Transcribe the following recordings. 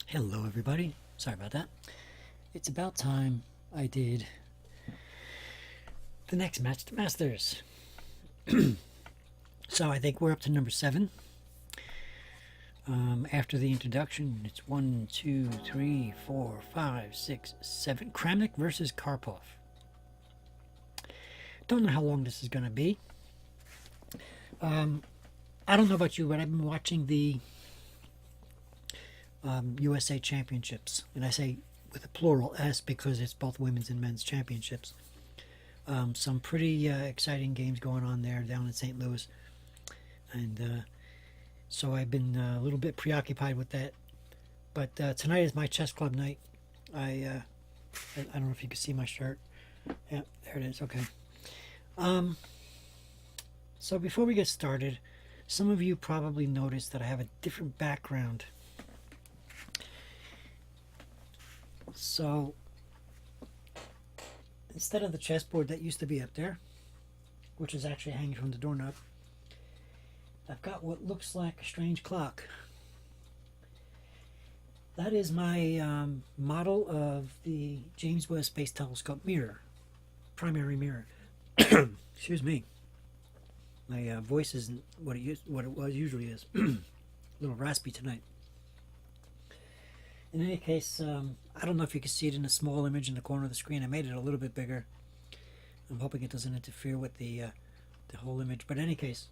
Hello, everybody. Sorry about that. It's about time I did the next match, the Masters. So I think we're up to number 7. After the introduction, it's 1, 2, 3, 4, 5, 6, 7. Kramnik versus Karpov. Don't know how long this is going to be. I don't know about you, but I've been watching the USA Championships, and I say with a plural S because it's both women's and men's championships. Some pretty exciting games going on there down in St. Louis, and so I've been a little bit preoccupied with that. But tonight is my chess club night. I don't know if you can see my shirt. Yeah, there it is. Okay. So before we get started, some of you probably noticed that I have a different background. So instead of the chessboard that used to be up there, which is actually hanging from the doorknob, I've got what looks like a strange clock. That is my model of the James Webb Space Telescope mirror, primary mirror. Excuse me. My voice isn't what it was usually is. A little raspy tonight. In any case, I don't know if you can see it in a small image in the corner of the screen. I made it a little bit bigger. I'm hoping it doesn't interfere with the whole image. But in any case,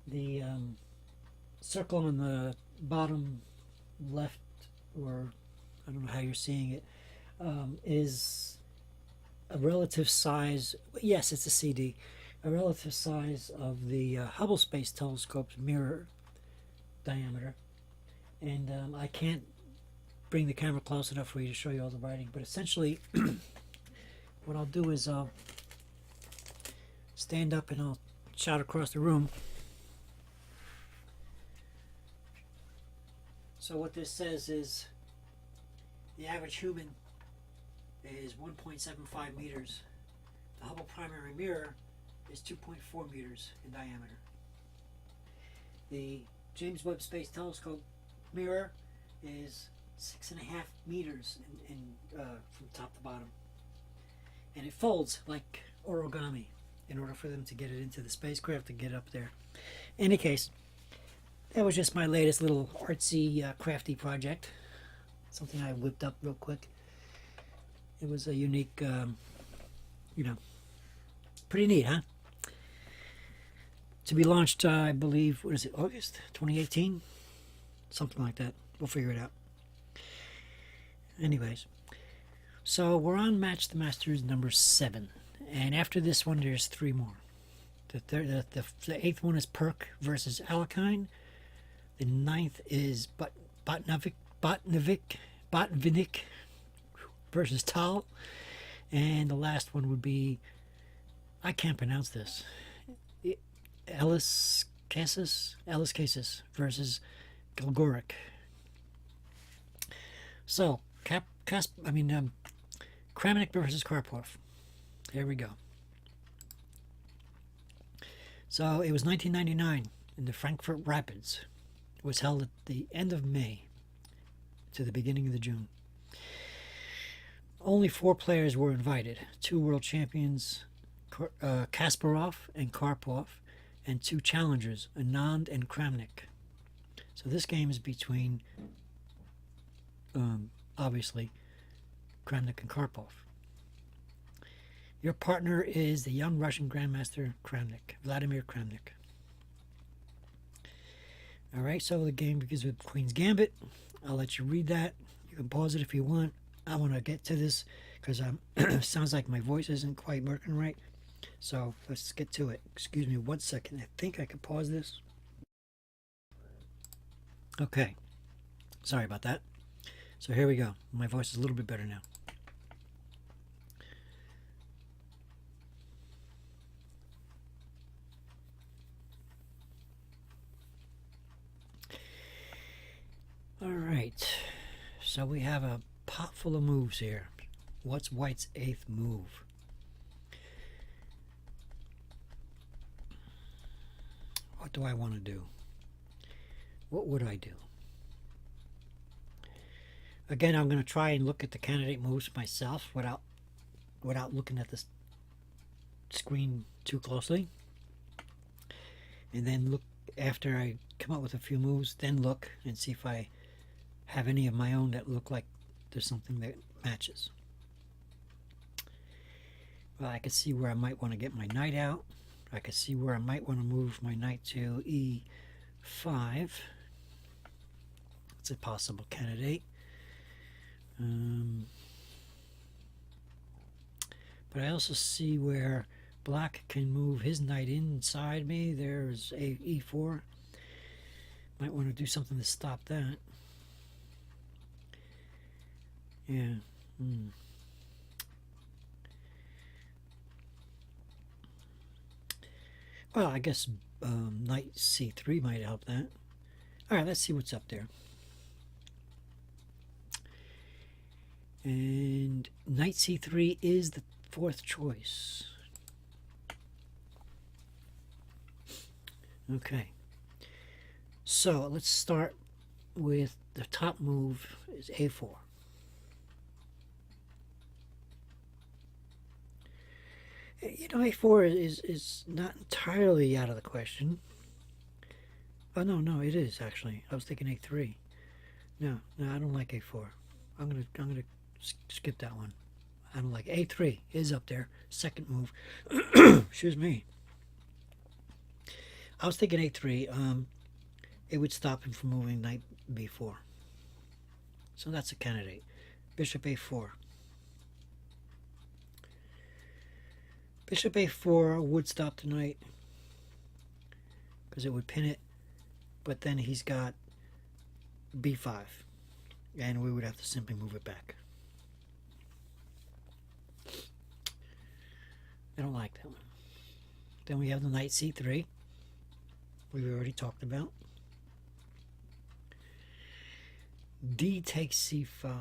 the circle on the bottom left, or I don't know how you're seeing it, is a relative size. Yes, it's a CD. A relative size of the Hubble Space Telescope's mirror diameter. And I can't bring the camera close enough for you to show you all the writing, but essentially what I'll do is I'll stand up and I'll shout across the room. So what this says is the average human is 1.75 meters. The Hubble primary mirror is 2.4 meters in diameter. The James Webb Space Telescope mirror is 6.5 meters from top to bottom, and it folds like origami in order for them to get it into the spacecraft to get up there. In any case, that was just my latest little artsy crafty project, something I whipped up real quick. It was a unique, pretty neat, huh? To be launched, I believe, what is it, August 2018? Something like that. We'll figure it out. Anyways, so we're on Match the Masters number 7. And after this one, there's 3 more. The 8th one is Perk versus Alekhine. The 9th is Botvinnik versus Tal. And the last one would be, I can't pronounce this, Ellis Casas versus Gilgoric. So, Kramnik versus Karpov. Here we go. So, it was 1999 in the Frankfurt Rapids. It was held at the end of May to the beginning of the June. Only 4 players were invited. 2 world champions, Kasparov and Karpov, and 2 challengers, Anand and Kramnik. So this game is between, obviously, Kramnik and Karpov. Your partner is the young Russian Grandmaster Kramnik, Vladimir Kramnik. All right, so the game begins with Queen's Gambit. I'll let you read that. You can pause it if you want. I want to get to this because sounds like my voice isn't quite working right. So let's get to it. Excuse me 1 second. I think I can pause this. Okay. Sorry about that. So here we go. My voice is a little bit better now. All right. So we have a pot full of moves here. What's White's 8th move? What do I want to do? What would I do? Again, I'm going to try and look at the candidate moves myself without looking at the screen too closely, and then look after I come up with a few moves, then look and see if I have any of my own that look like there's something that matches. Well, I can see where I might want to get my knight out. I can see where I might want to move my knight to e5. It's a possible candidate. But I also see where black can move his knight inside me. There's e4. Might want to do something to stop that. Yeah. Well, I guess knight c3 might help that. All right, let's see what's up there. And knight c3 is the fourth choice. Okay. So let's start with the top move is a4. You know, a4 is not entirely out of the question. Oh, no, it is actually. I was thinking a3. No, I don't like a4. I'm gonna skip that one. I don't like a3 is up there. Second move. Excuse me. I was thinking a3. It would stop him from moving knight b4. So that's a candidate. Bishop a4. Bishop a4 would stop the knight because it would pin it, but then he's got b5, and we would have to simply move it back. I don't like that one. Then we have the knight c3, we've already talked about. D takes c5.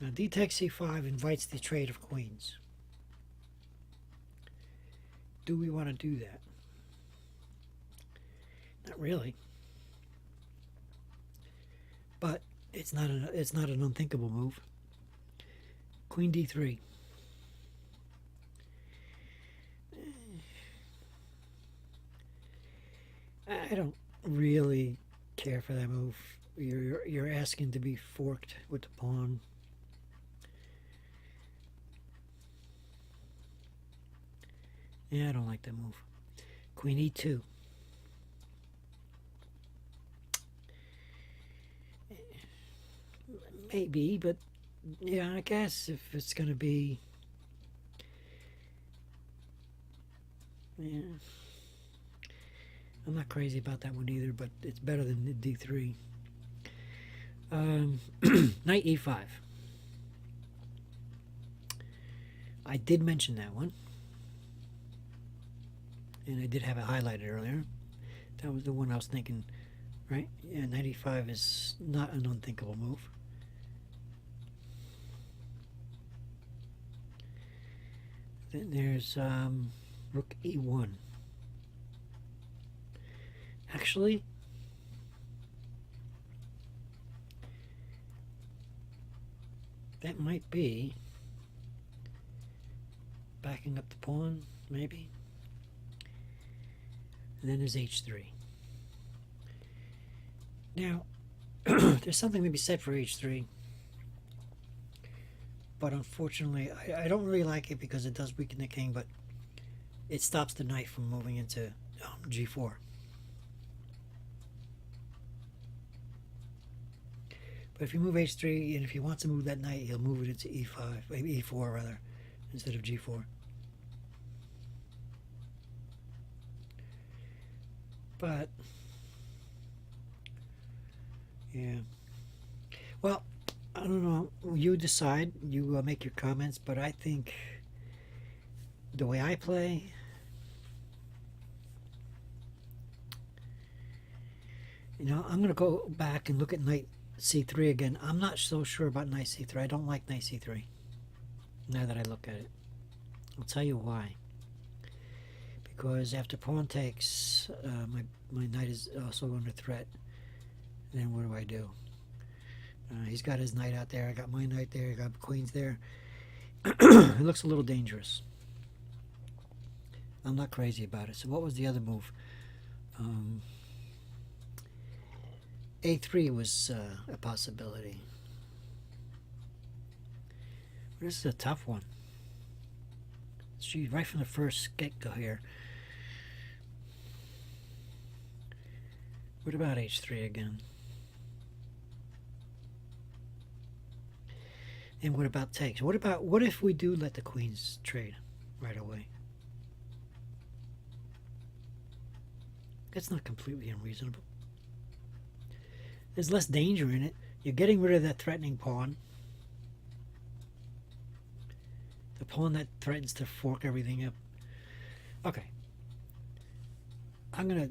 Now d takes c5 invites the trade of queens. Do we want to do that? Not really. But it's not an unthinkable move. Queen d3. I don't really care for that move. You're asking to be forked with the pawn. Yeah, I don't like that move. Queen e2. Maybe, but yeah, I guess if it's going to be... Yeah. I'm not crazy about that one either, but it's better than the d3. Knight e5. I did mention that one. And I did have it highlighted earlier. That was the one I was thinking, right? Yeah, knight e5 is not an unthinkable move. Then there's rook e1. Actually, that might be backing up the pawn, maybe. And then there's h3. Now, there's something to be said for h3. But unfortunately, I don't really like it because it does weaken the king, but it stops the knight from moving into g4. But if you move h3, and if he wants to move that knight, he'll move it into e5, e4 rather, instead of g4. But, yeah. Well, I don't know. You decide. You make your comments. But I think the way I play, you know, I'm going to go back and look at knight c3 again. I'm not so sure about knight c3. I don't like knight c3 now that I look at it. I'll tell you why. Because after pawn takes, my knight is also under threat. Then what do I do? He's got his knight out there. I got my knight there. I got queens there. It looks a little dangerous. I'm not crazy about it. So what was the other move? A3 was a possibility. This is a tough one. She's right from the first get-go here. What about H3 again? And what about takes? What if we do let the queens trade right away? That's not completely unreasonable. There's less danger in it. You're getting rid of that threatening pawn. The pawn that threatens to fork everything up. Okay. I'm gonna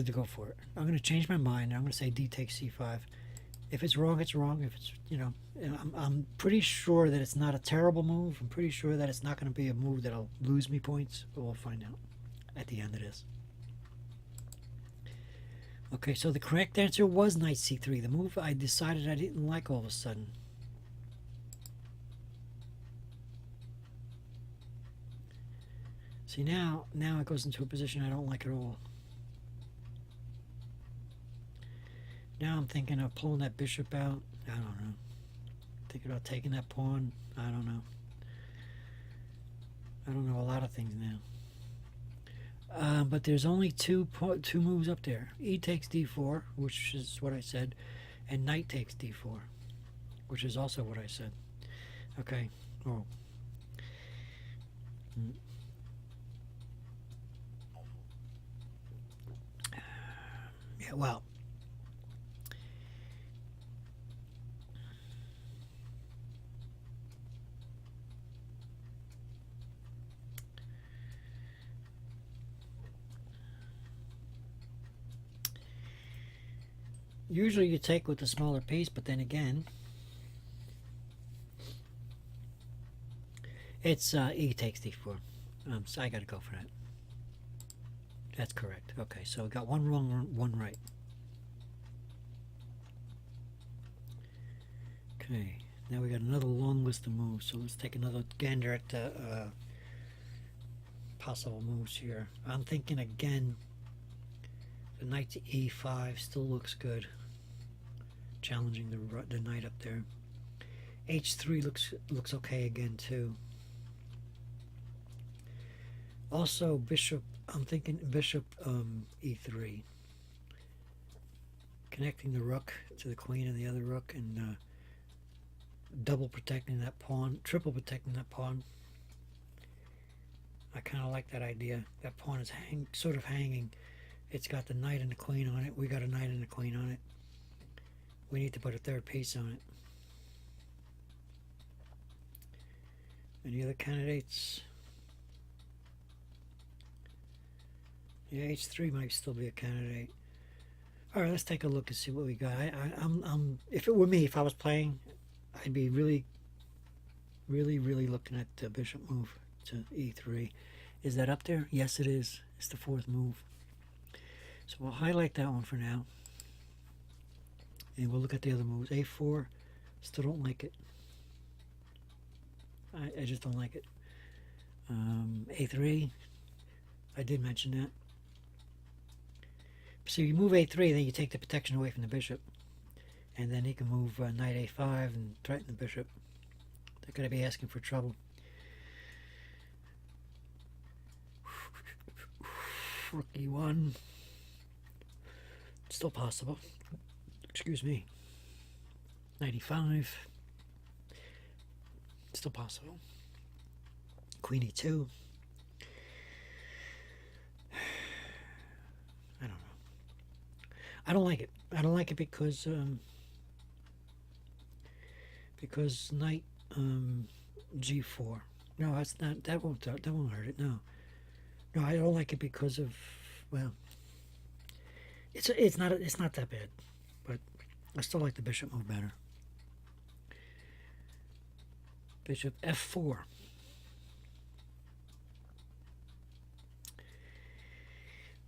go for it. I'm gonna change my mind. I'm gonna say D takes C5. If it's wrong, it's wrong. If it's, I'm pretty sure that it's not a terrible move. I'm pretty sure that it's not going to be a move that'll lose me points, but we'll find out at the end of this. Okay, so the correct answer was knight C3, the move I decided I didn't like all of a sudden. See, now it goes into a position I don't like at all. Now I'm thinking of pulling that bishop out. I don't know. Thinking about taking that pawn. I don't know. I don't know a lot of things now. But there's only two moves up there. E takes D4, which is what I said, and knight takes D4, which is also what I said. Okay. Oh. Yeah. Well. Usually you take with the smaller piece, but then again, it's E takes D4. So I got to go for that. That's correct. Okay, so we got one wrong, one right. Okay, now we got another long list of moves, so let's take another gander at the possible moves here. I'm thinking again, the knight to E5 still looks good. Challenging the knight up there. H3 looks okay again too. Also bishop, I'm thinking bishop E3. Connecting the rook to the queen and the other rook, and double protecting that pawn, triple protecting that pawn. I kind of like that idea. That pawn is sort of hanging. It's got the knight and the queen on it. We got a knight and a queen on it. We need to put a third piece on it. Any other candidates? Yeah, H3 might still be a candidate. All right, let's take a look and see what we got. I'm if it were me, if I was playing, I'd be really looking at the bishop move to E3. Is that up there? Yes, it is. It's the fourth move. So we'll highlight that one for now. And we'll look at the other moves. A4, still don't like it. I just don't like it. A3, I did mention that. So you move A3, then you take the protection away from the bishop. And then he can move knight A5 and threaten the bishop. They're going to be asking for trouble. Rook E1. Still possible. Excuse me. 95. Still possible. Queen E2. I don't know. I don't like it. I don't like it because knight G4. No, that's not. That won't hurt it. No, I don't like it because of, well, it's not that bad, but I still like the bishop move better. Bishop F4.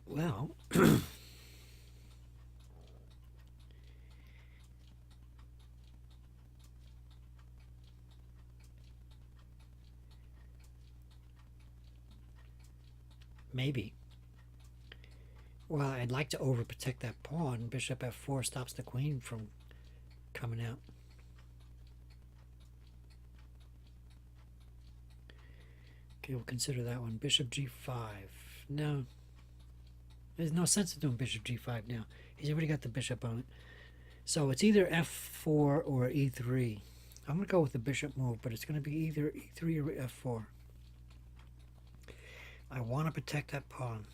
Well, Maybe. Well, I'd like to overprotect that pawn. Bishop f4 stops the queen from coming out. Okay, we'll consider that one. Bishop g5. No. There's no sense of doing bishop g5 now. He's already got the bishop on it. So it's either f4 or e3. I'm going to go with the bishop move, but it's going to be either e3 or f4. I want to protect that pawn.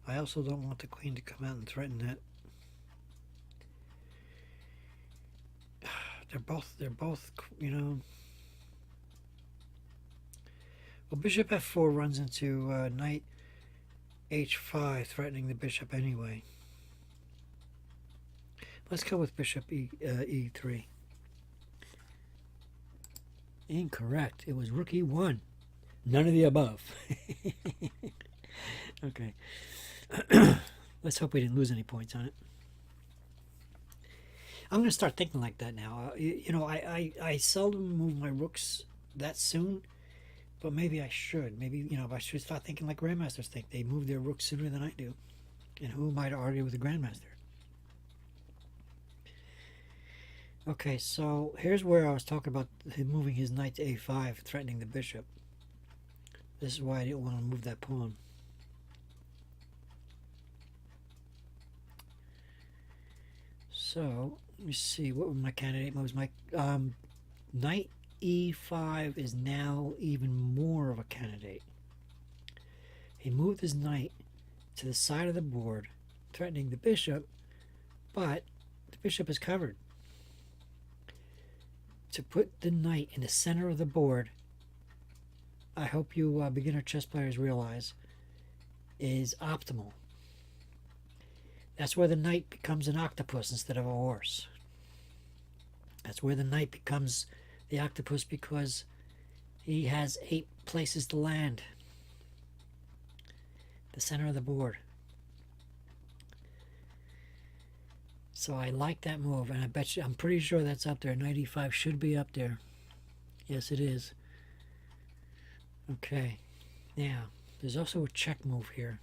I also don't want the queen to come out and threaten that. They're both, you know. Well, bishop f4 runs into knight h5, threatening the bishop anyway. Let's go with bishop e3. Incorrect. It was rook e1. None of the above. Okay. Let's hope we didn't lose any points on it. I'm going to start thinking like that now. You know, I seldom move my rooks that soon, but maybe I should. Maybe, you know, I should start thinking like grandmasters think. They move their rooks sooner than I do. And who am I to argue with a grandmaster? Okay, so here's where I was talking about him moving his knight to a5, threatening the bishop. This is why I didn't want to move that pawn. So, let me see, what were my candidate moves? My knight e5 is now even more of a candidate. He moved his knight to the side of the board, threatening the bishop, but the bishop is covered. To put the knight in the center of the board, I hope you beginner chess players realize, is optimal. That's where the knight becomes an octopus instead of a horse. That's where the knight becomes the octopus because he has 8 places to land. The center of the board. So I like that move, and I bet you, I'm pretty sure that's up there. Knight e5 should be up there. Yes, it is. Okay. Now, there's also a check move here.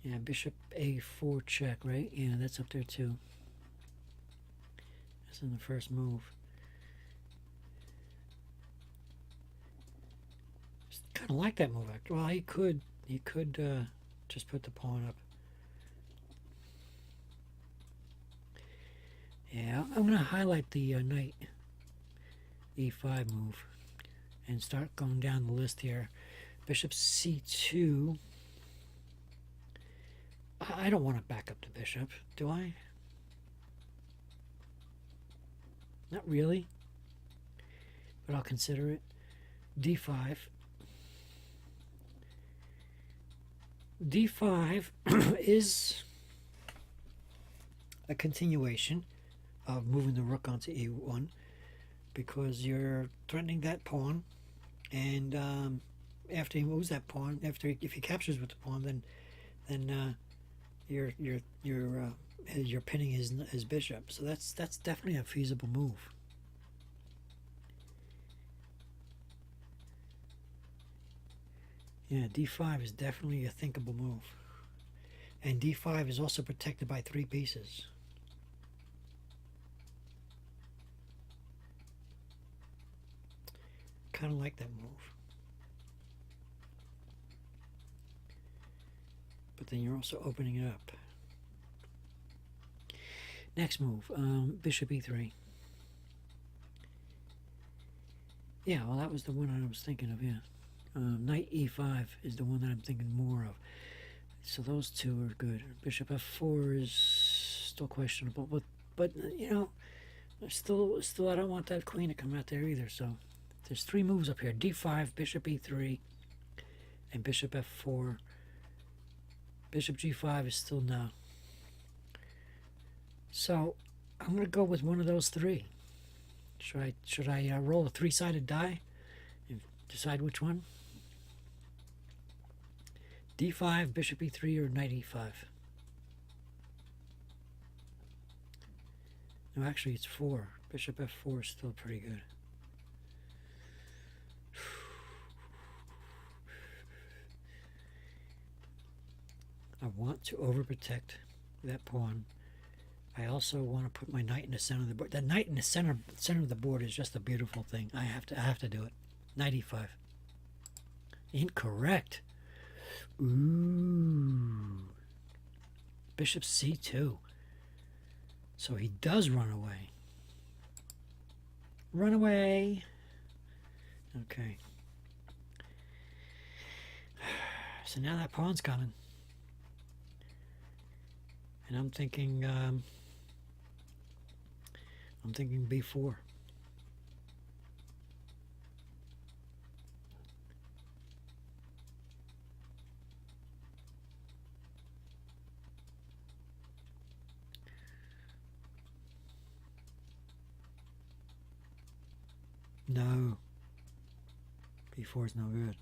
Yeah, bishop a4 check, right? Yeah, that's up there too. That's in the first move. Kind of like that move, actually. Well, he could just put the pawn up. Yeah, I'm going to highlight the knight e5 move and start going down the list here. Bishop c2. I don't want to back up the bishop, do I? Not really, but I'll consider it. d5. d5 is a continuation of moving the rook onto e1 because you're threatening that pawn, and after he moves that pawn, if he captures with the pawn, then you're pinning his bishop. So that's definitely a feasible move. Yeah, d5 is definitely a thinkable move. And d5 is also protected by 3 pieces. Kind of like that move. But then you're also opening it up. Next move, bishop e3. Yeah, well, that was the one I was thinking of, yeah. Knight e5 is the one that I'm thinking more of. So those two are good. Bishop f4 is still questionable, but you know, still I don't want that queen to come out there either. So there's 3 moves up here: d5, bishop e3, and bishop f4. Bishop g5 is still no. So I'm going to go with one of those 3. Should I roll a 3-sided die and decide which one? d5, bishop e3, or knight e5? No, actually it's 4. Bishop f4 is still pretty good. want to overprotect that pawn. I also want to put my knight in the center of the board. The knight in the center of the board is just a beautiful thing. I have to do it. Knight e5. Incorrect. Ooh. Bishop c2. So he does run away. Run away. Okay. So now that pawn's coming. And I'm thinking b4. No. b4 is no good.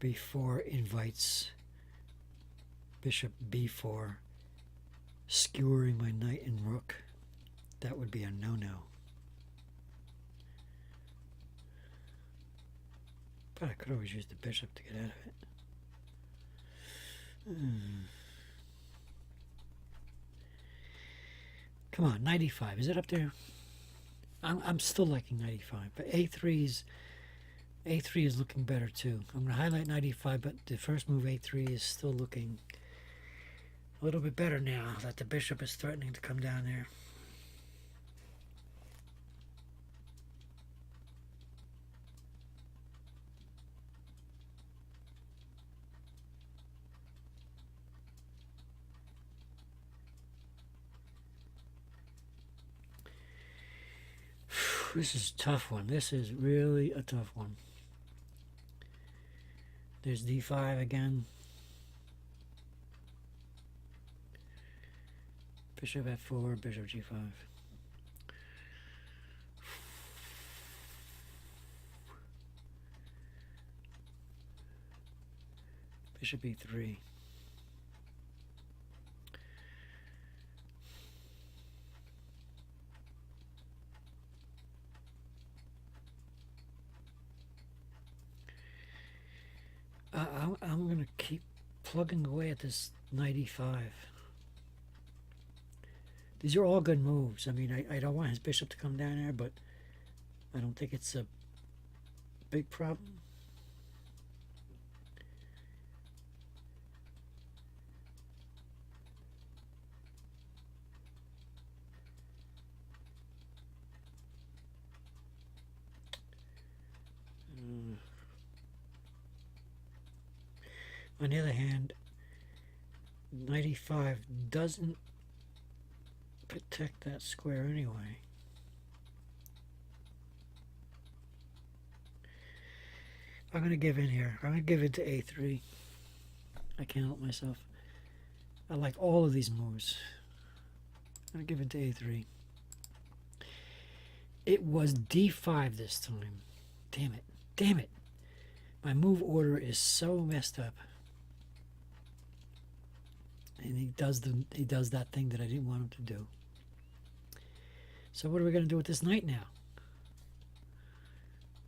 b4 invites bishop b4, skewering my knight and rook. That would be a no-no. But I could always use the bishop to get out of it. Come on, knight e5. Is it up there? I'm still liking knight e5, but a3 is looking better too. I'm going to highlight knight e5, but the first move a3 is still looking a little bit better now that the bishop is threatening to come down there. This is a tough one. This is really a tough one. There's d5 again. Bishop f4, bishop g5. Bishop e3. I'm going to keep plugging away at this knight e5. These are all good moves. I mean, I don't want his bishop to come down there, but I don't think it's a big problem. On the other hand, knight e5 doesn't protect that square anyway. I'm going to give in here. I'm going to give in to a3. I can't help myself. I like all of these moves. I'm going to give in to a3. It was d5 this time. Damn it. Damn it. My move order is so messed up. And he does that thing that I didn't want him to do. So what are we going to do with this knight now?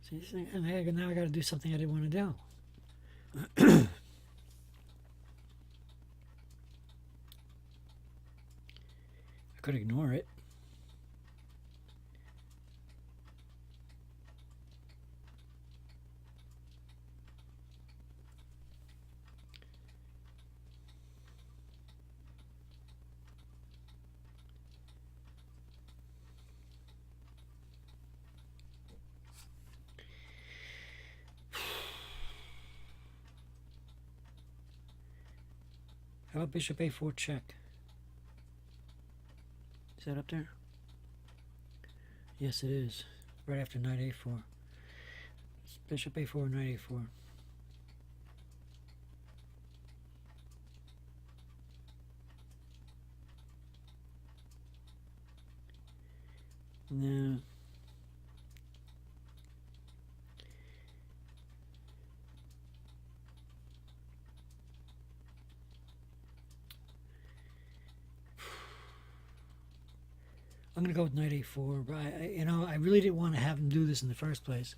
See, now I got to do something I didn't want to do. I could ignore it. How about bishop a4 check? Is that up there? Yes, it is. Right after knight a4. It's bishop a4, knight a4. No. I'm going to go with knight a4. But I really didn't want to have him do this in the first place.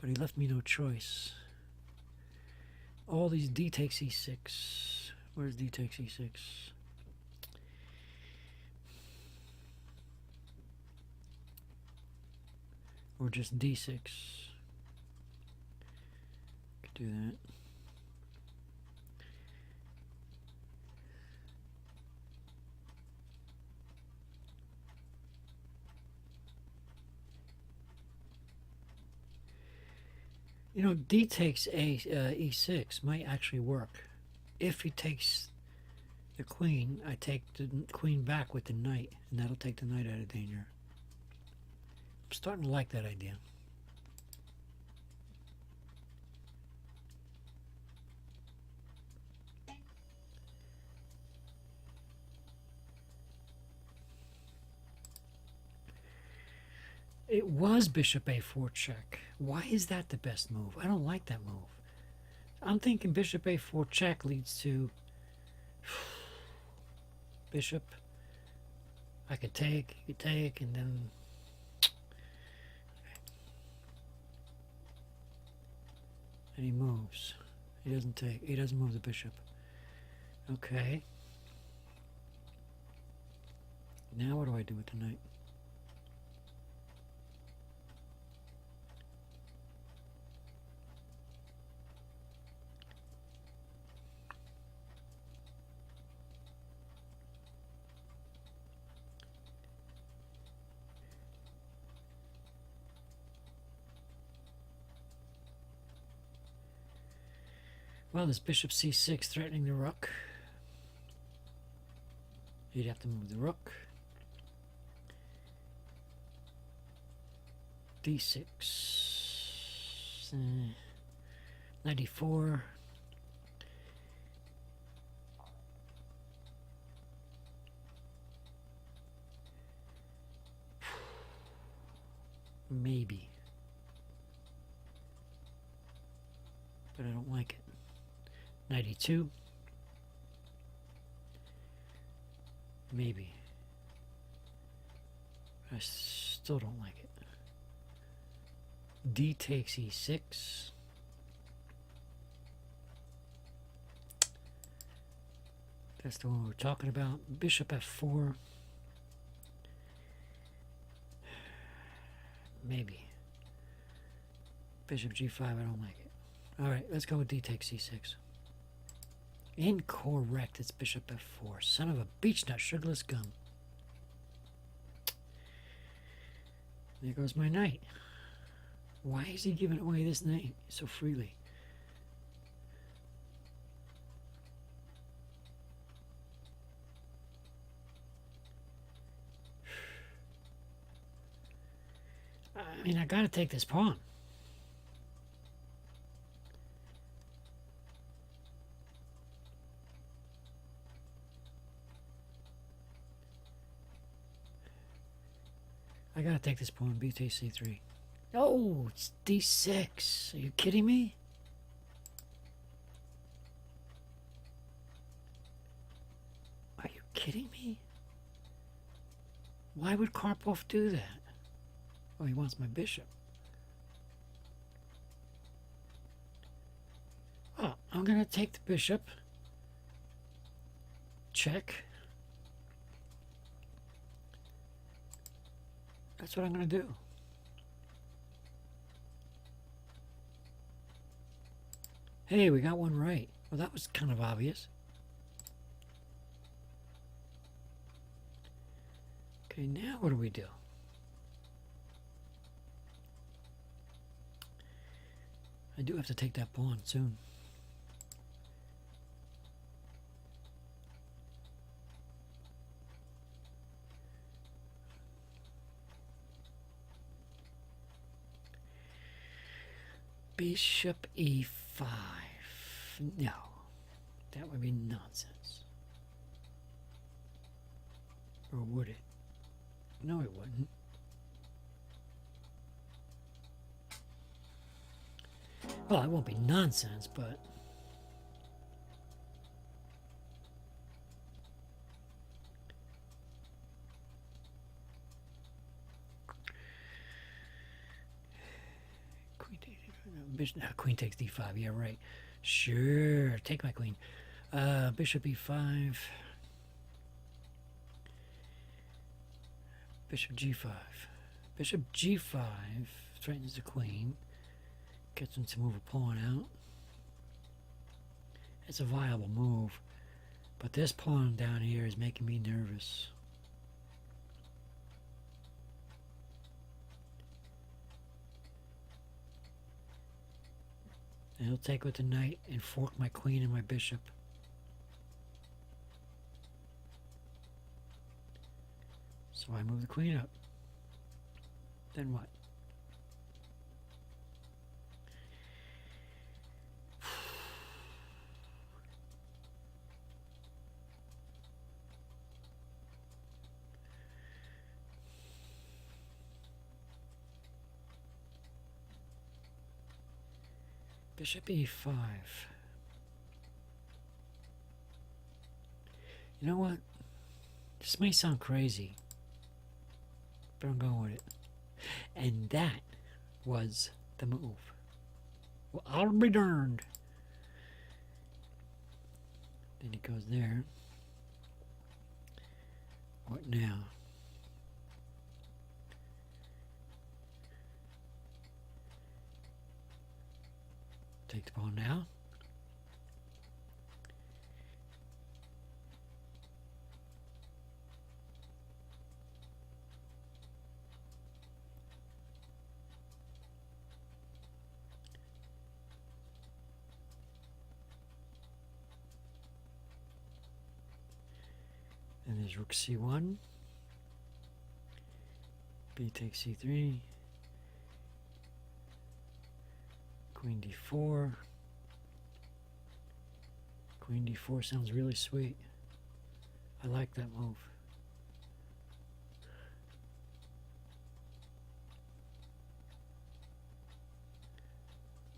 But he left me no choice. All these d takes e6. Where's d takes e6? Or just d6. Could do that. You know, d takes e6 might actually work. If he takes the queen, I take the queen back with the knight, and that'll take the knight out of danger. I'm starting to like that idea. It was bishop a4 check. Why is that the best move? I don't like that move. I'm thinking bishop a4 check leads to bishop. I could take, you take, and then and he moves. He doesn't take. He doesn't move the bishop. Okay. Now what do I do with the knight? Well, this bishop c6 threatening the rook. You'd have to move the rook. d6. 94. Maybe. But I don't like it. 92. Maybe. I still don't like it. D takes e6. That's the one we're talking about. Bishop f4. Maybe. Bishop g5, I don't like it. Alright, let's go with d takes c6. Incorrect, it's bishop f4. Son of a beech nut, sugarless gum. There goes my knight. Why is he giving away this knight so freely? I mean, I gotta take this pawn. I gotta take this pawn, b takes c3. Oh, it's d6. Are you kidding me? Are you kidding me? Why would Karpov do that? Oh, he wants my bishop. Oh, I'm gonna take the bishop. Check. That's what I'm gonna do. Hey, we got one right. Well, that was kind of obvious. Okay, now what do we do? I do have to take that pawn soon. Bishop e5. No, that would be nonsense. Or would it? No, it wouldn't. Well, it won't be nonsense, but... Queen d8. bishop, queen takes d5. Yeah, right. Sure, take my queen. Bishop e5. Bishop g5. Bishop g5 threatens the queen. Gets him to move a pawn out. It's a viable move. But this pawn down here is making me nervous. And he'll take with the knight and fork my queen and my bishop. So I move the queen up. Then what? Bishop e5. You know what? This may sound crazy, but I'm going with it. And that was the move. Well, I'll be darned. Then he goes there. What now? Take the pawn now. And there's rook c1. B takes c3. Queen d4. Queen d4 sounds really sweet. I like that move.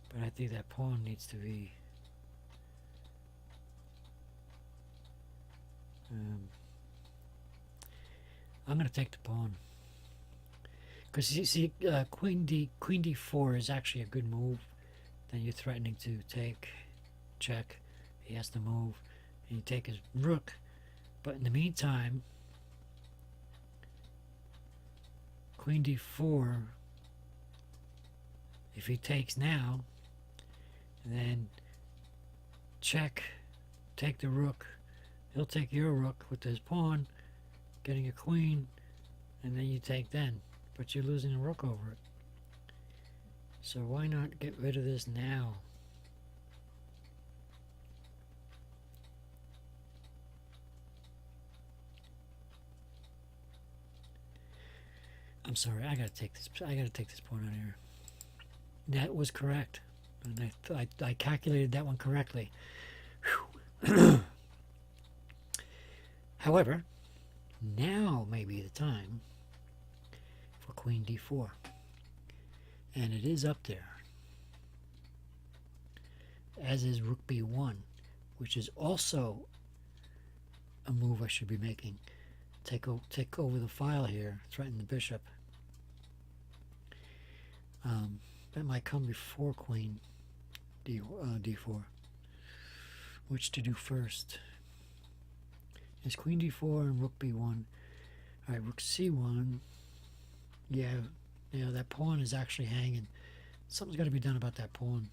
But I think that pawn needs to be I'm going to take the pawn. Because you see, queen d4 is actually a good move. Then you're threatening to take, check. He has to move, and you take his rook. But in the meantime, queen d4, if he takes now, then check, take the rook. He'll take your rook with his pawn, getting a queen, and then you take then. But you're losing a rook over it. So why not get rid of this now? I'm sorry, I gotta take this pawn out of here. That was correct. And I calculated that one correctly. However, now may be the time for queen d4. And it is up there. As is rook b1, which is also a move I should be making. Take over the file here, threaten the bishop. That might come before queen d4. Which to do first? Is queen d4 and rook b1. Alright, rook c1. Yeah, that pawn is actually hanging. Something's got to be done about that pawn.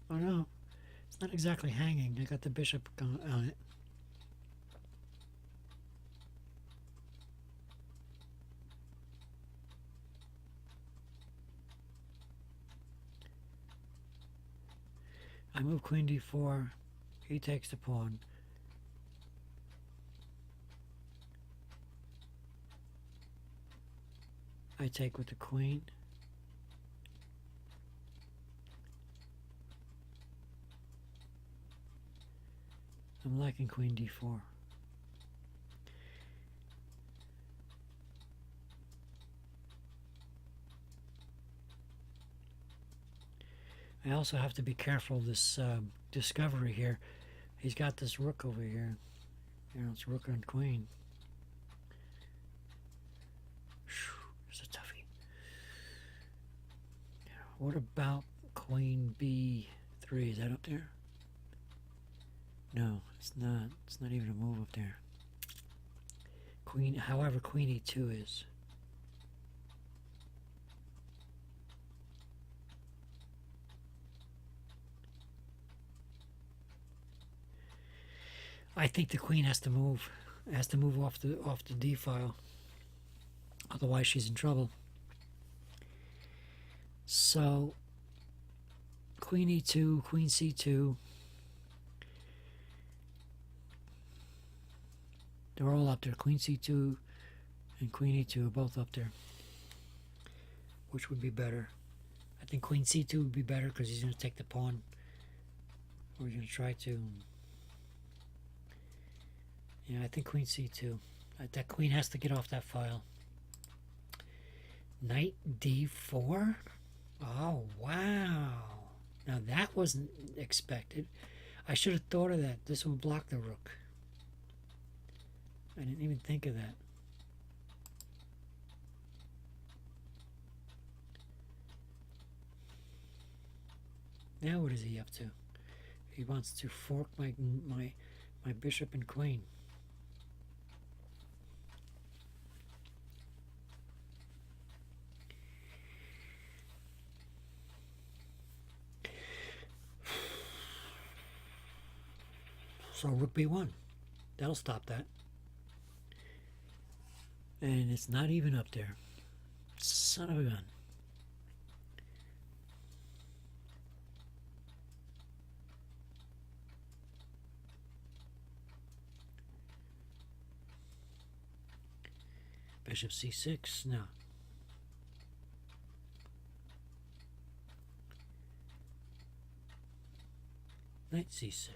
Oh no, it's not exactly hanging. I got the bishop on it. I move queen d4. He takes the pawn. I take with the queen. I'm liking queen d4. I also have to be careful of this discovery here. He's got this rook over here. It's rook and queen. It's a toughie. What about queen b3? Is that up there? No, it's not. It's not even a move up there. Queen, however, queen e2 is. I think the queen has to move. Has to move off the d file. Otherwise, she's in trouble. So, queen e2, queen c2. They're all up there. Queen c2 and queen e2 are both up there. Which would be better? I think queen c2 would be better because he's going to take the pawn. Or he's going to try to. Yeah, I think queen c2. That queen has to get off that file. Knight d4? Oh, wow. Now that wasn't expected. I should have thought of that. This would block the rook. I didn't even think of that. Now what is he up to? He wants to fork my bishop and queen. So rook b1. That'll stop that. And it's not even up there. Son of a gun. Bishop c6. No. Knight c6.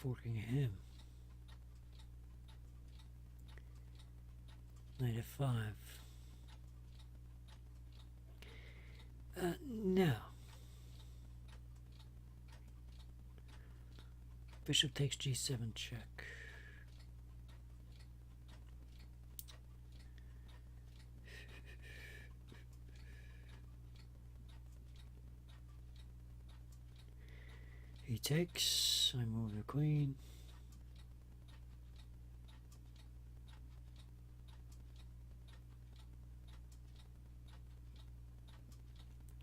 Forking him. Knight f5. No. Bishop takes g7 check. He takes. I move the queen.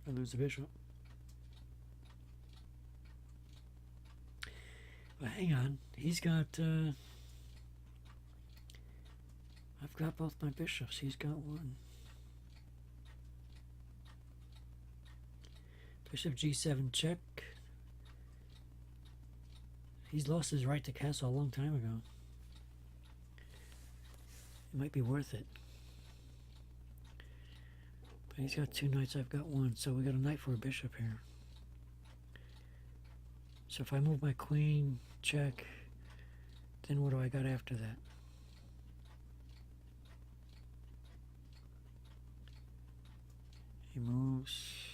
I lose the bishop. But hang on, he's got. I've got both my bishops. He's got one. Bishop g7 check. He's lost his right to castle a long time ago. It might be worth it. But he's got two knights, I've got one. So we got a knight for a bishop here. So if I move my queen, check, then what do I got after that? He moves.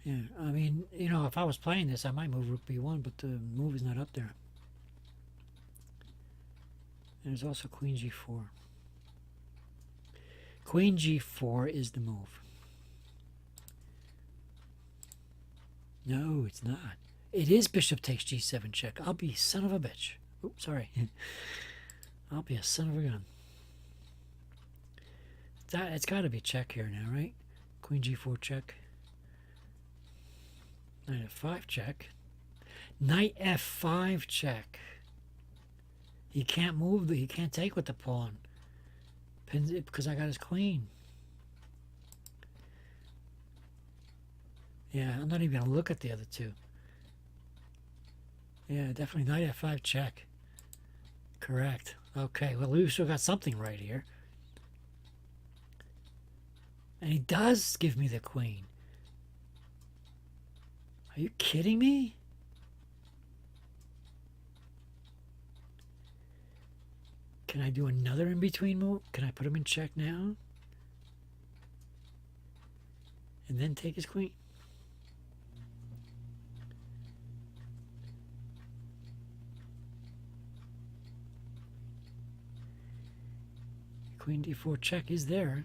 Yeah, I mean, you know, if I was playing this, I might move rook b1, but the move is not up there. And there's also queen g4. Queen g4 is the move. No, it's not. It is bishop takes g7 check. I'll be son of a bitch. Oops, sorry. I'll be a son of a gun. It's got to be check here now, right? Queen g4 check. Knight f5 check. Knight f5 check. He can't move. He can't take with the pawn. Because I got his queen. Yeah, I'm not even going to look at the other two. Yeah, definitely knight f5 check. Correct. Okay, well, we still got something right here. And he does give me the queen. Are you kidding me? Can I do another in-between move? Can I put him in check now? And then take his queen? Queen d4 check is there.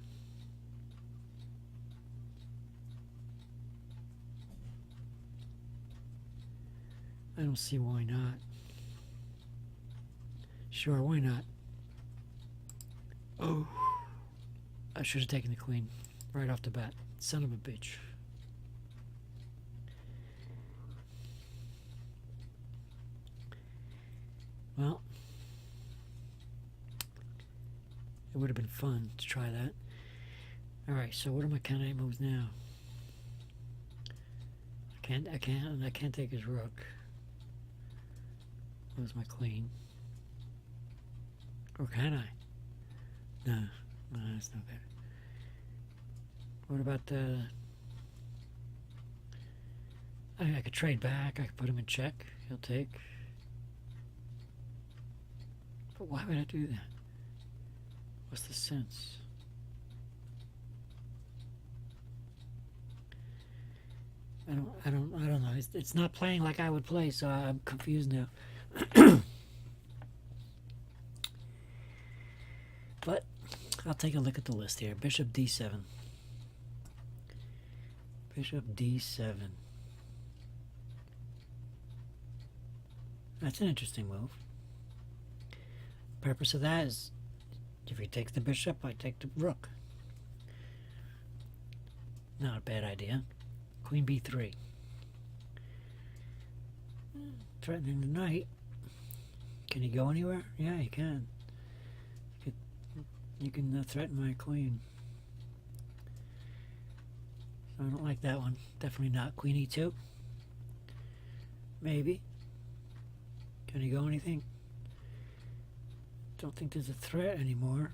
I don't see why not. Sure, why not? Oh, I should have taken the queen right off the bat. Son of a bitch. Well, it would have been fun to try that. Alright, so what are my candidate moves now? I can't take his rook. Where's my queen? Or can I? No, that's not good. What about the... I could trade back. I could put him in check. He'll take. But why would I do that? What's the sense? I don't know. It's not playing like I would play, so I'm confused now. But I'll take a look at the list here. Bishop d7. Bishop d7. That's an interesting move. The purpose of that is if he takes the bishop, I take the rook. Not a bad idea. Queen b3. Threatening the knight. Can he go anywhere? Yeah, he can. You can threaten my queen. I don't like that one. Definitely not. Queen e2. Maybe. Can he go anything? Don't think there's a threat anymore.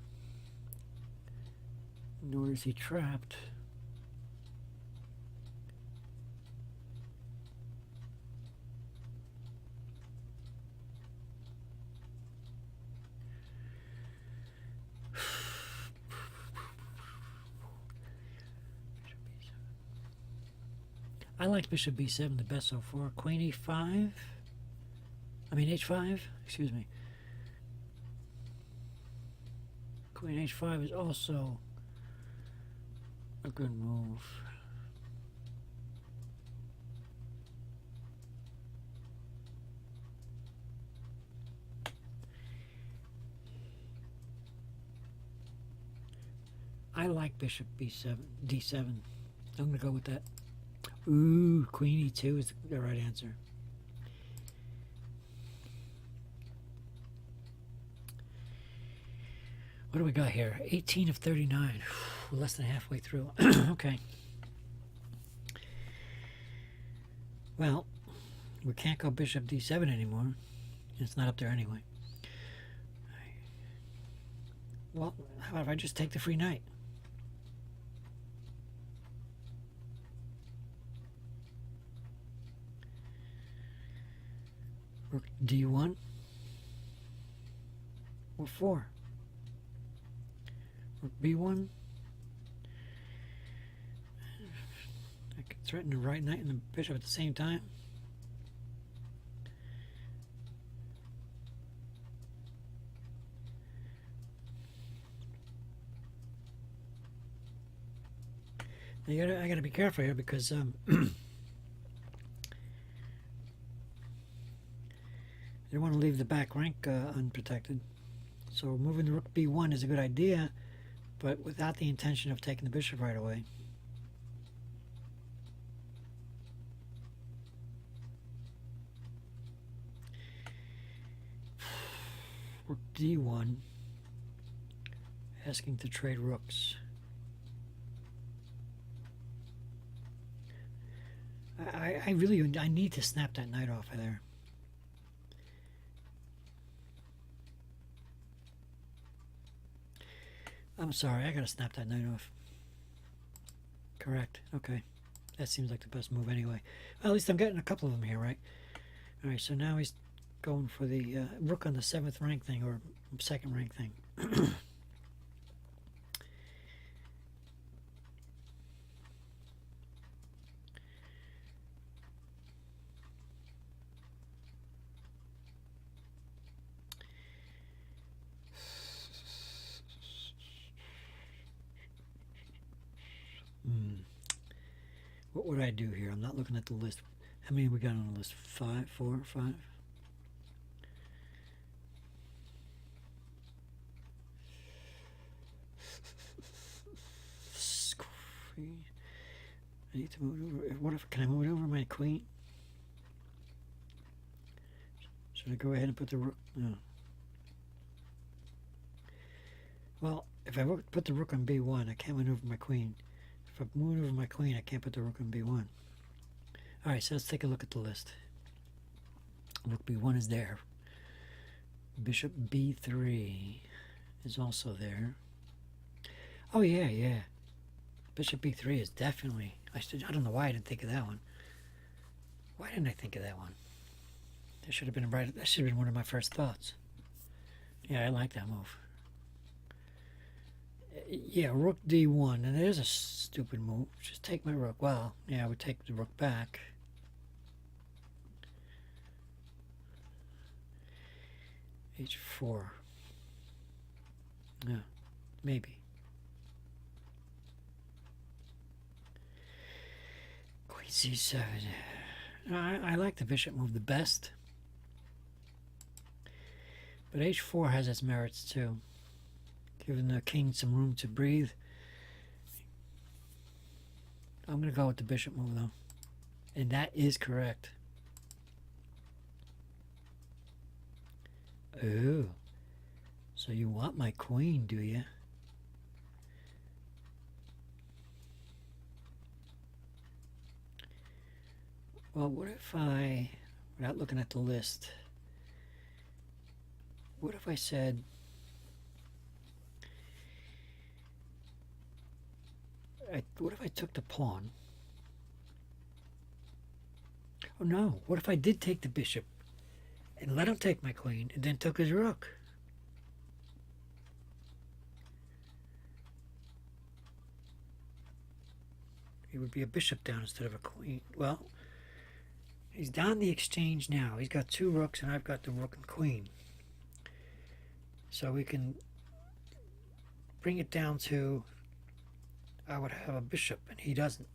Nor is he trapped. I like bishop b7 the best so far. Queen e5. I mean h5. Excuse me. Queen h5 is also a good move. I like bishop b7, d7. I'm going to go with that. Ooh, queen e2 is the right answer. What do we got here? 18 of 39. We're less than halfway through. Okay. Well, we can't go bishop d7 anymore. It's not up there anyway. Well, how about if I just take the free knight? Rook d1 or 4. Rook b1. I could threaten the right knight and the bishop at the same time. I gotta be careful here because I don't want to leave the back rank unprotected. So moving the rook b1 is a good idea, but without the intention of taking the bishop right away. Rook d1, asking to trade rooks. I need to snap that knight off of there. I'm sorry, I gotta snap that knight off. Correct. Okay. That seems like the best move anyway. Well, at least I'm getting a couple of them here, right? Alright, so now he's going for the rook on the 7th rank thing, or 2nd rank thing. what do I do here? I'm not looking at the list. How many we got on the list? 5, 4, 5? I need to move it over. What if, can I move it over my queen? Should I go ahead and put the rook? No. Well, if I put the rook on b1, I can't maneuver my queen. If I maneuver my queen, I can't put the rook on b1. Alright, so let's take a look at the list. Rook b1 is there. Bishop b3 is also there. Oh, yeah, yeah. Bishop b3 is definitely... I don't know why I didn't think of that one. Why didn't I think of that one? That should have been that should have been one of my first thoughts. Yeah, I like that move. Yeah, rook d1, and it is a stupid move. Just take my rook. Well, yeah, we take the rook back. h4. Yeah, maybe. Queen c7. I like the bishop move the best. But h4 has its merits too. Giving the king some room to breathe. I'm going to go with the bishop move though. And that is correct. Oh. So you want my queen, do you? Well, what if I, without looking at the list, what if I said, what if I took the pawn? Oh no, what if I did take the bishop and let him take my queen and then took his rook? It would be a bishop down instead of a queen. Well, he's down the exchange now. He's got 2 rooks and I've got the rook and queen. So we can bring it down to, I would have a bishop and he doesn't.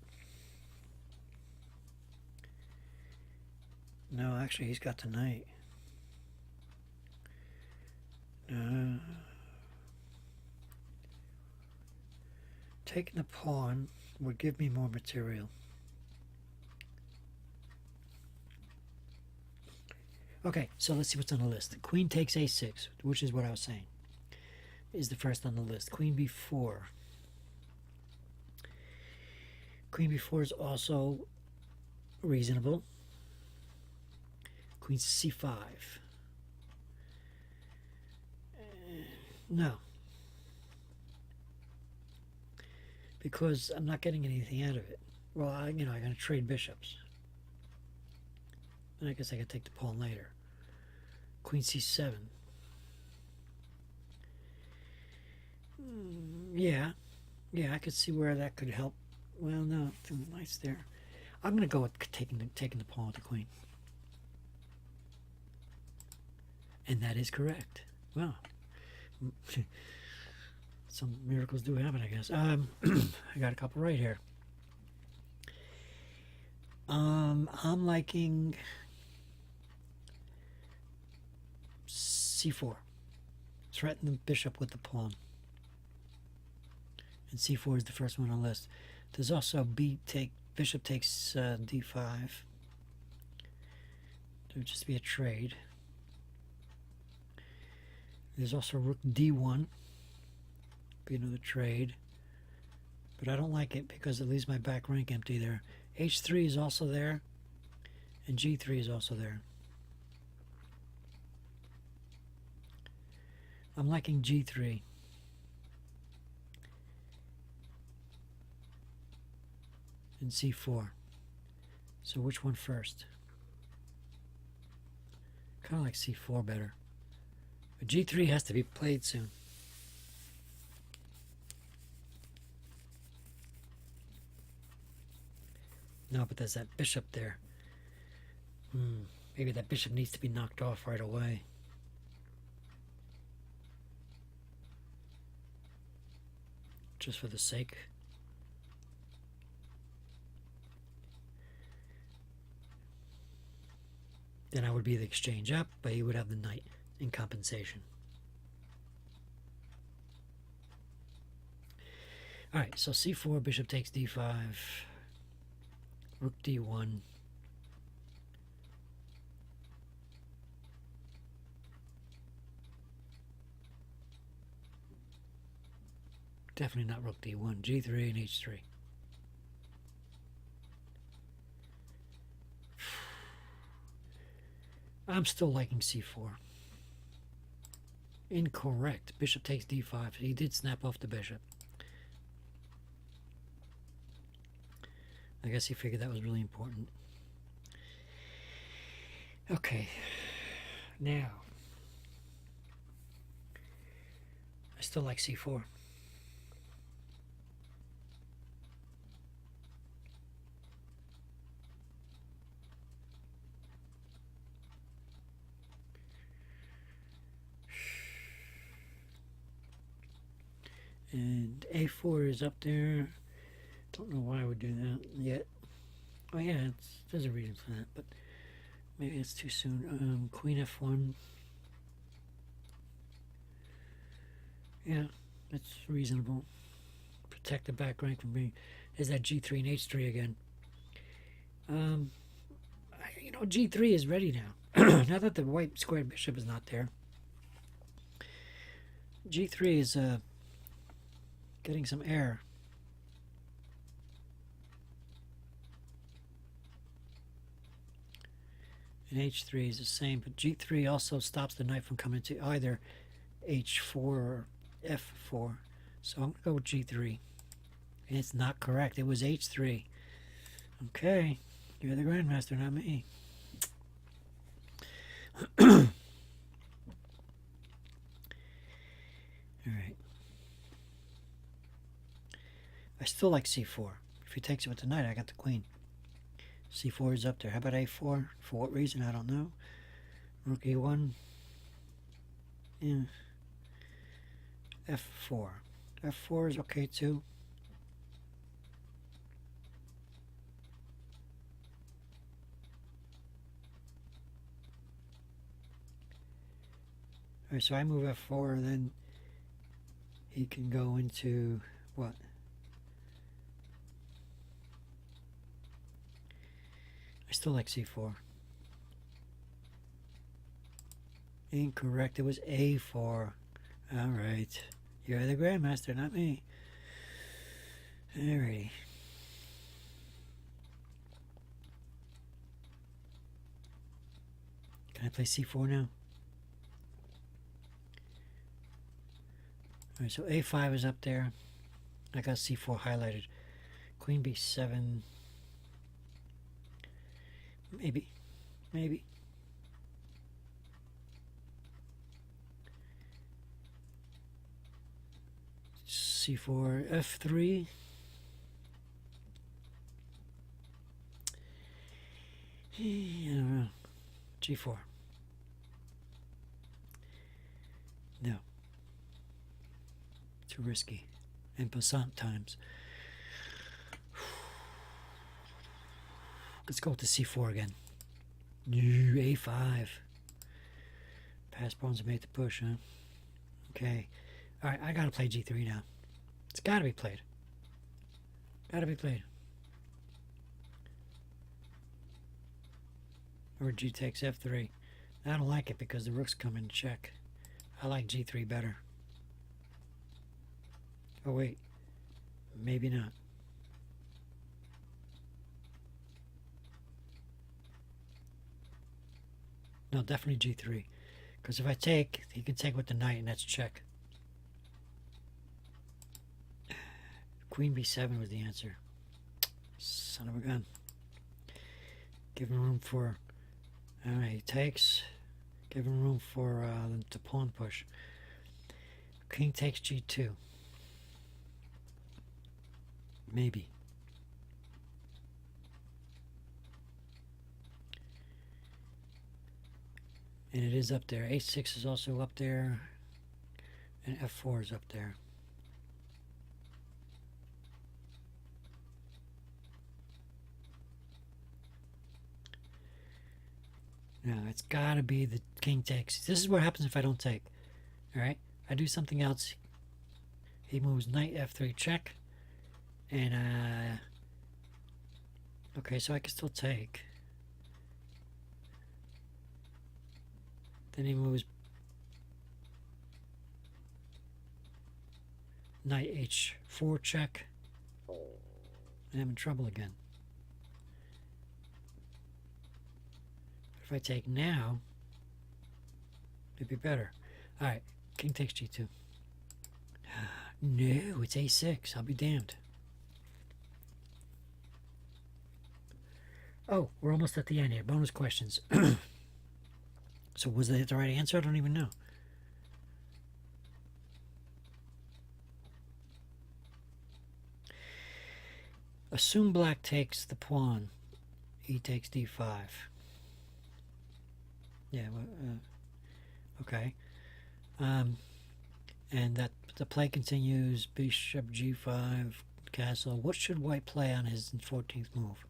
No, actually he's got the knight. Taking the pawn would give me more material. Okay, so let's see what's on the list. Queen takes a6, which is what I was saying, is the first on the list. Queen b4. Queen b4 is also reasonable. Queen c5. No. Because I'm not getting anything out of it. Well, I'm going to trade bishops. And I guess I could take the pawn later. Queen c7. Yeah, I could see where that could help. Well, no, the knight's there. I'm going to go with taking the pawn with the queen. And that is correct. Well, some miracles do happen, I guess. I got a couple right here. I'm liking c4. Threaten the bishop with the pawn. And c4 is the first one on the list. There's also bishop takes d5. There would just be a trade. There's also rook d1. Be another trade. But I don't like it because it leaves my back rank empty there. h3 is also there. And g3 is also there. I'm liking g3. And c4. So which one first? Kind of like c4 better. But g3 has to be played soon. No, but there's that bishop there. Maybe that bishop needs to be knocked off right away. Just for the sake. then I would be the exchange up, but he would have the knight in compensation. Alright, so c4, bishop takes d5, rook d1. Definitely not rook d1, g3 and h3. I'm still liking c4. Incorrect. Bishop takes d5. He did snap off the bishop. I guess he figured that was really important. Okay. Now. I still like c4. And a4 is up there. Don't know why I would do that yet. Oh yeah, there's a reason for that, but maybe it's too soon. Queen f1. Yeah, that's reasonable. Protect the back rank from being. There's that g3 and h3 again. You know, g3 is ready now. Now that the white squared bishop is not there, g3 is getting some air. And h3 is the same, but g3 also stops the knight from coming to either h4 or f4. So I'm going to go with g3. And it's not correct. It was h3. Okay. You're the grandmaster, not me. Alright. I still like c4. If he takes it with the knight, I got the queen. c4 is up there. How about a4? For what reason? I don't know. Rook e1. Yeah. f4. f4 is okay too. Alright, so I move f4, then he can go into what? I still like c4. Incorrect. It was a4. Alright. You're the grandmaster, not me. Alrighty. Can I play c4 now? Alright, so a5 is up there. I got c4 highlighted. Queen b7. Maybe. Maybe. c4, f3. I don't know. g4. No. Too risky. And passant times. Let's go with the c4 again. a5. Pass pawns made the push, huh? Okay. Alright, I gotta play g3 now. It's gotta be played. Gotta be played. Or g takes f3. I don't like it because the rooks come in check. I like g3 better. Oh wait. Maybe not. No, definitely g3. Because if I take, he can take with the knight and that's check. Queen b7 was the answer. Son of a gun. Giving room for... Alright, he takes. Giving room for the pawn push. King takes g2. Maybe. And it is up there. h6 is also up there. And f4 is up there. No, it's gotta be the king takes. This is what happens if I don't take. Alright? I do something else. He moves knight f3 check. And, okay, so I can still take. Then he moves knight h4 check. And I'm in trouble again. If I take now, it'd be better. Alright, king takes g2. No, it's a6. I'll be damned. Oh, we're almost at the end here. Bonus questions. So was that the right answer? I don't even know. Assume black takes the pawn. He takes d5. Yeah, okay. And that the play continues. Bishop g5, castle. What should white play on his 14th move?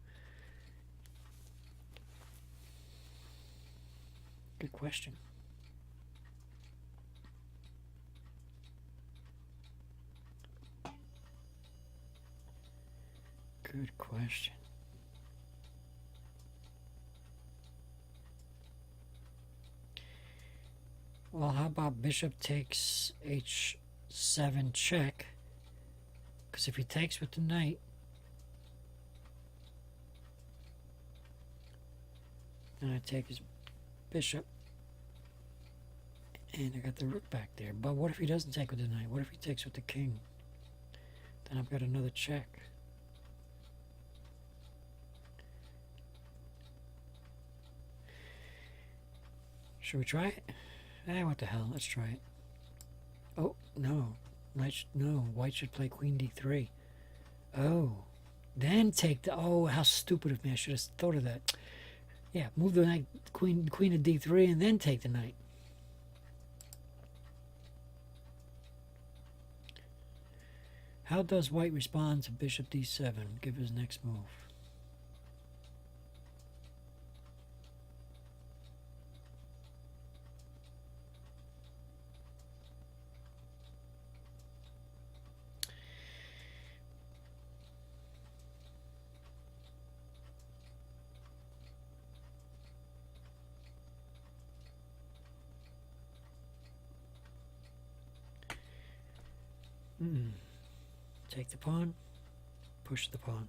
Good question. Good question. Well, how about bishop takes h7 check? Because if he takes with the knight, then I take his bishop, and I got the rook back there. But what if he doesn't take with the knight? What if he takes with the king? Then I've got another check. Should we try it? What the hell? Let's try it. Oh, no. No, white should play queen d3. Oh. Then take the... Oh, how stupid of me. I should have thought of that. Yeah, move the knight, queen to d3, and then take the knight. How does white respond to bishop d7? Give his next move. Take the pawn, push the pawn.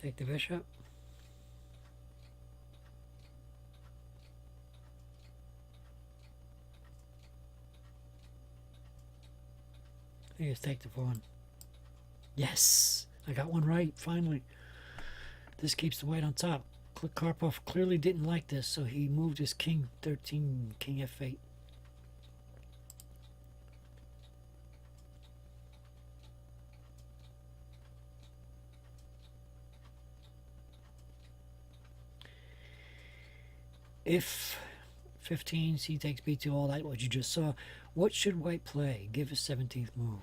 Take the bishop. I just take the pawn. Yes! I got one right, finally. This keeps the white on top. Karpov clearly didn't like this, so he moved his king 13, king f8. If 15, c takes b2, all that, what you just saw, what should white play? Give his 17th move.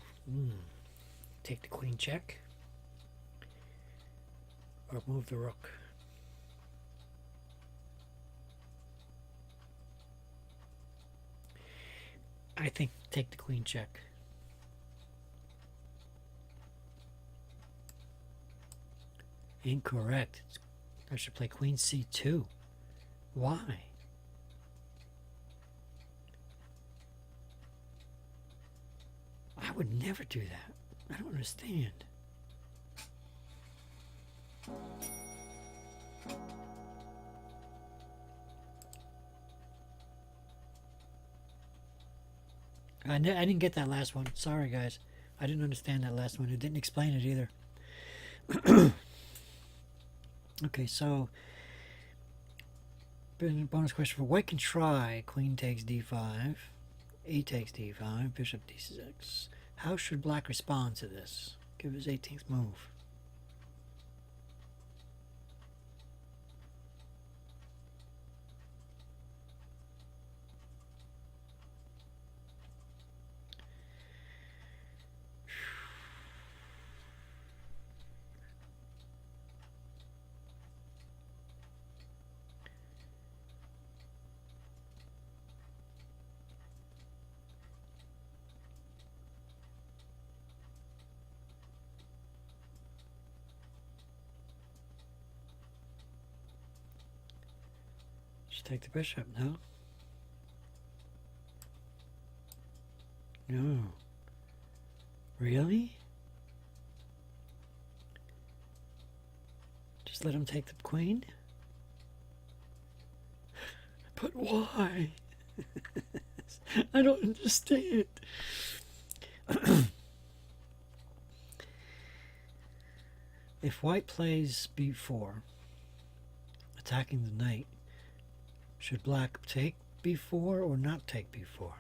Take the queen check, or move the rook. I think take the queen check. Incorrect. I should play queen c2. Why? I would never do that. I don't understand. I didn't get that last one. Sorry, guys. I didn't understand that last one. It didn't explain it either. Okay, so bonus question for white can try. Queen takes d5. E takes d5. Bishop d6. How should black respond to this? Give his 18th move. Just take the bishop, no? No. Really? Just let him take the queen? But why? I don't understand. If white plays b4, attacking the knight, should black take b4 or not take b4?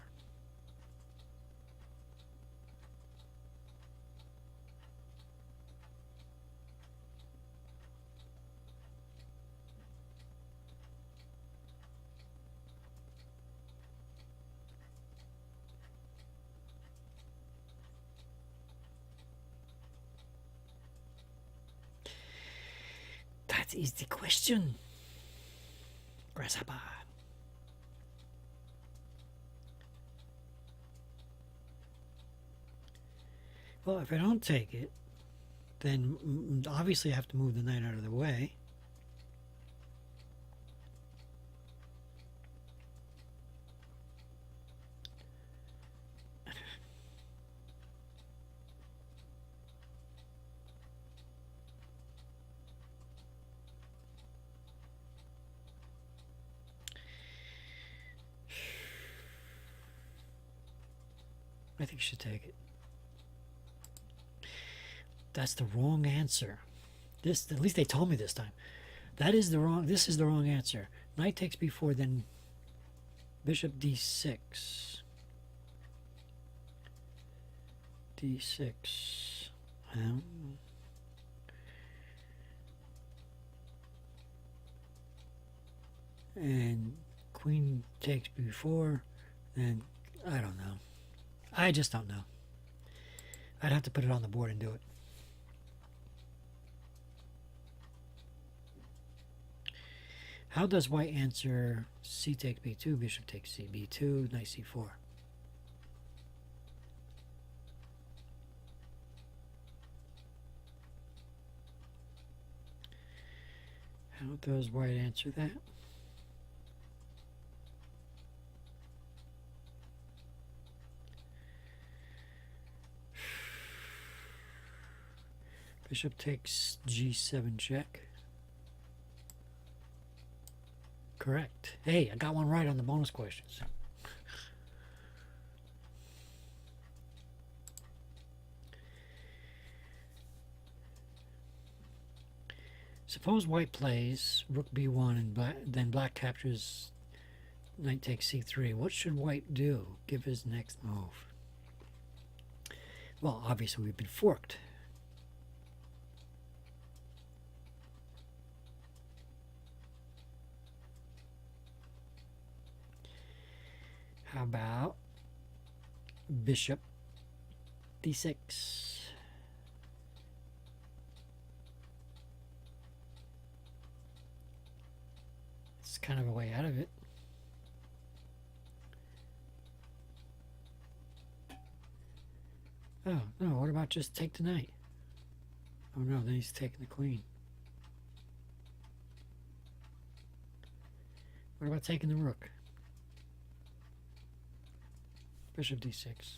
That is the question. Grasshopper. Well, if I don't take it, then obviously I have to move the knight out of the way. I think you should take it. That's the wrong answer. This, at least they told me this time. That is the wrong, this is the wrong answer. Knight takes b4, then bishop d6. d6. And queen takes b4, then I don't know. I just don't know. I'd have to put it on the board and do it. How does white answer c takes b2, bishop takes c, b2, knight c4? How does white answer that? Bishop takes g7 check. Correct. Hey, I got one right on the bonus questions. Suppose white plays rook b1 and then black captures knight takes c3. What should white do? Give his next move. Well, obviously we've been forked. How about bishop d6? It's kind of a way out of it. Oh, no, what about just take the knight? Oh no, then he's taking the queen. What about taking the rook? Bishop d6.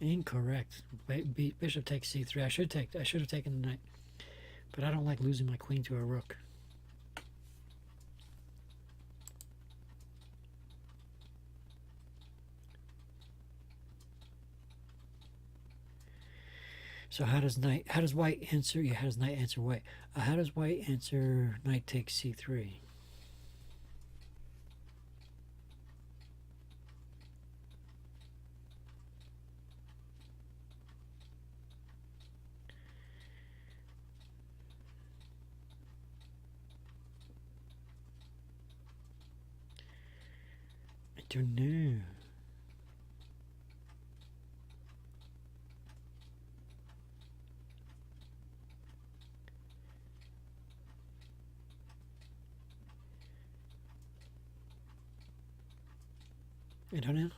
Incorrect. Bishop takes c3. I should have taken the knight, but I don't like losing my queen to a rook. So how does white answer? Yeah, how does knight answer white? How does white answer knight takes c3? I don't know. I don't know.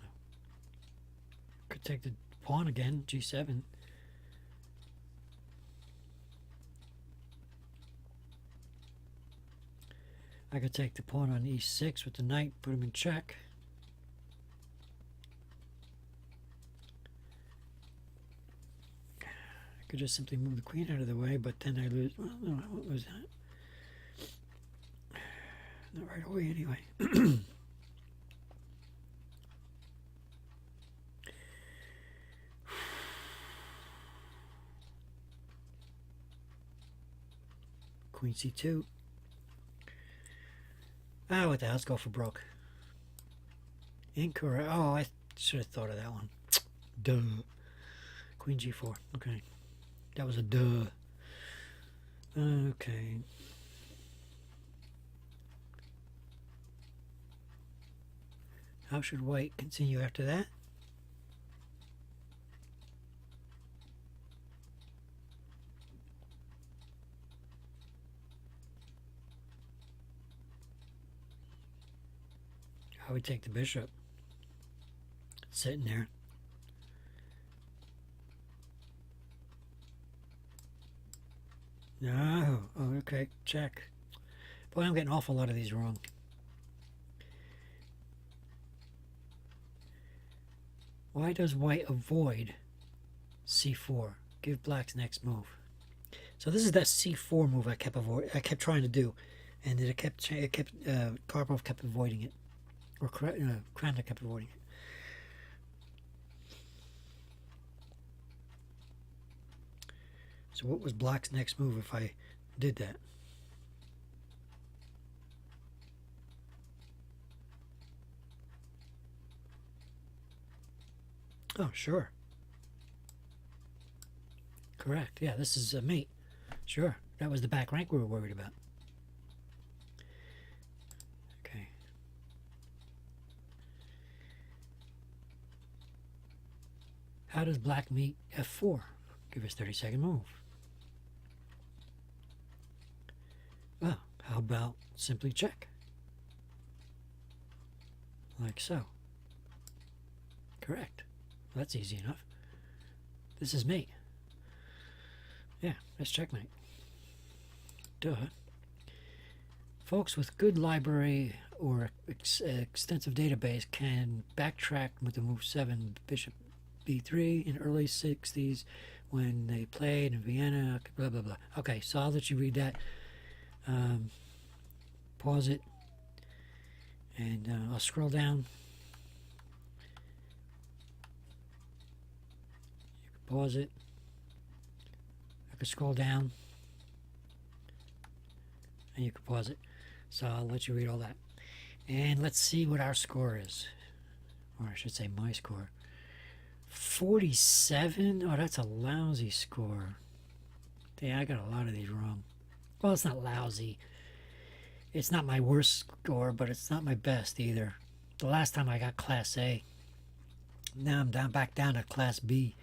Could take the pawn again, g7. I could take the pawn on e6 with the knight, put him in check. I could just simply move the queen out of the way, but then I lose. Well, no, I won't lose that. Not right away, anyway. Queen c2. Ah, what the hell? Let's go for broke. Incorrect. Oh, I should have thought of that one. Duh. Queen g4. Okay. That was a duh. Okay. How should white continue after that? I would take the bishop. Sitting there. No. Oh, okay. Check. Boy, I'm getting an awful lot of these wrong. Why does white avoid c4? Give black's next move. So this is that c4 move I kept trying to do, and Karpov kept avoiding it, or Kramnik kept avoiding it. So what was black's next move if I did that? Oh, sure. Correct. Yeah, this is a mate. Sure. That was the back rank we were worried about. Okay. How does black meet f4? Give us 30-second move. Well, how about simply check? Like so. Correct. Well, that's easy enough. This is mate. Yeah, that's checkmate. Duh. Folks with good library or extensive database can backtrack with the move 7 bishop b3 in early 60s when they played in Vienna, blah, blah, blah. Okay, so I'll let you read that. Pause it. And I'll scroll down. You can pause it. I can scroll down. And you can pause it. So I'll let you read all that. And let's see what our score is. Or I should say my score. 47? Oh, that's a lousy score. Yeah, I got a lot of these wrong. Well, it's not lousy. It's not my worst score, but it's not my best either. The last time I got Class A. Now I'm back down to Class B.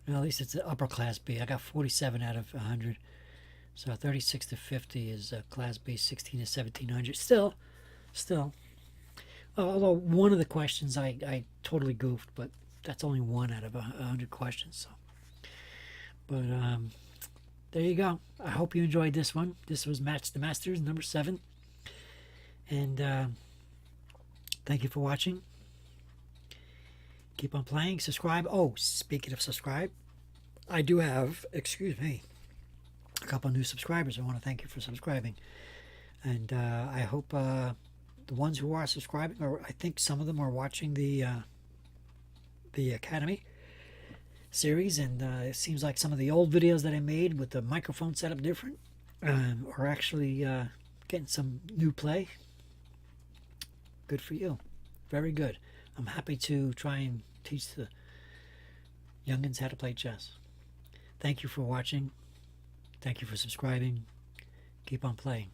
Well, at least it's an upper Class B. I got 47 out of 100. So 36 to 50 is Class B, 16 to 1700. Still. Although one of the questions I totally goofed, but that's only one out of 100 questions. So, but there you go. I hope you enjoyed this one. This was Match the Masters number 7, and thank you for watching. Keep on playing. Subscribe. Oh, speaking of subscribe, I do have, excuse me, a couple new subscribers. I want to thank you for subscribing, and I hope the ones who are subscribing, or I think some of them are watching the Academy series, and it seems like some of the old videos that I made with the microphone setup different are actually getting some new play. Good for you. Very good. I'm happy to try and teach the youngins how to play chess. Thank you for watching. Thank you for subscribing. Keep on playing.